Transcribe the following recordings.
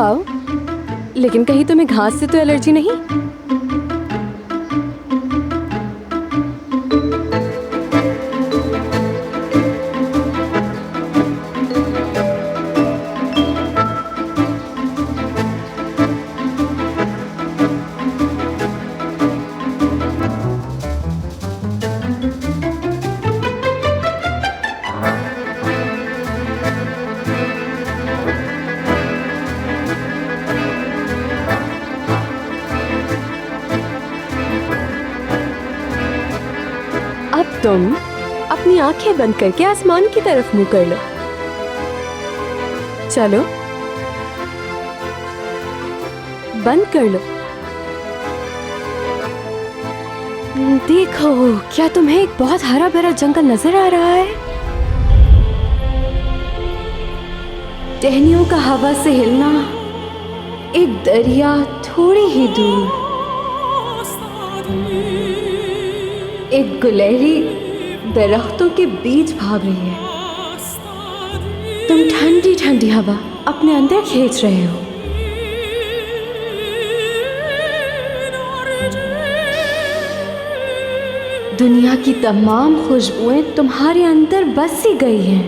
आओ, लेकिन कहीं तुम्हें घास से तो एलर्जी नहीं? अब तुम अपनी आंखें बंद करके आसमान की तरफ मुंह कर लो। चलो, बंद कर लो। देखो, क्या तुम्हें एक बहुत हरा भरा जंगल नजर आ रहा है? टहनियों का हवा से हिलना, एक दरिया थोड़ी ही दूर, एक गुलहरी दरख्तों के बीच भाग रही है। तुम ठंडी ठंडी हवा अपने अंदर खींच रहे हो। दुनिया की तमाम खुशबुएं तुम्हारे अंदर बस ही गई हैं।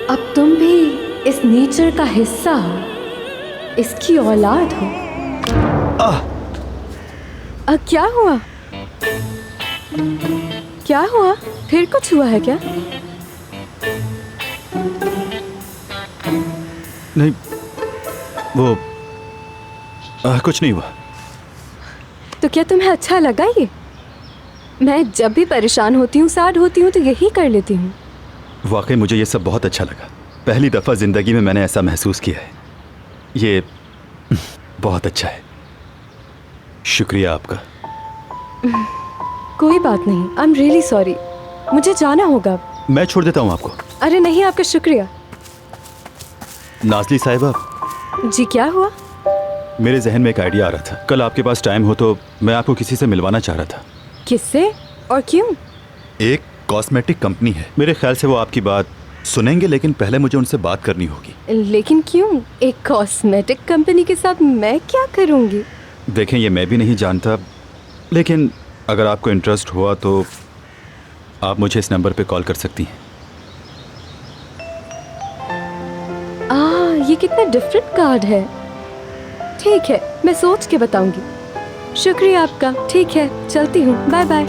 अब तुम भी इस नेचर का हिस्सा हो, इसकी औलाद हो। क्या हुआ? क्या हुआ? फिर कुछ हुआ है क्या? नहीं, वो कुछ नहीं हुआ। तो क्या तुम्हें अच्छा लगा ये? मैं जब भी परेशान होती हूँ, सैड होती हूँ, तो यही कर लेती हूँ। वाकई मुझे ये सब बहुत अच्छा लगा। पहली दफ़ा ज़िंदगी में मैंने ऐसा महसूस किया है। ये बहुत अच्छा है। शुक्रिया आपका। कोई बात नहीं, आई एम रियली सॉरी। मुझे जाना होगा। मैं छोड़ देता हूँ आपको। अरे नहीं, आपका शुक्रिया। नाज़ली साहिबा। जी, क्या हुआ? मेरे जहन में एक आइडिया आ रहा था। कल आपके पास टाइम हो तो मैं आपको किसी से मिलवाना चाह रहा था। किससे और क्यों? एक कॉस्मेटिक कंपनी है, मेरे ख्याल से वो आपकी बात सुनेंगे, लेकिन पहले मुझे उनसे बात करनी होगी। लेकिन क्यों? एक कॉस्मेटिक कंपनी के साथ मैं क्या करूँगी? देखें, ये मैं भी नहीं जानता, लेकिन अगर आपको इंटरेस्ट हुआ तो आप मुझे इस नंबर पे कॉल कर सकती हैं। ये कितना डिफरेंट कार्ड है। ठीक है, मैं सोच के बताऊंगी। शुक्रिया आपका। ठीक है, चलती हूँ। Bye bye.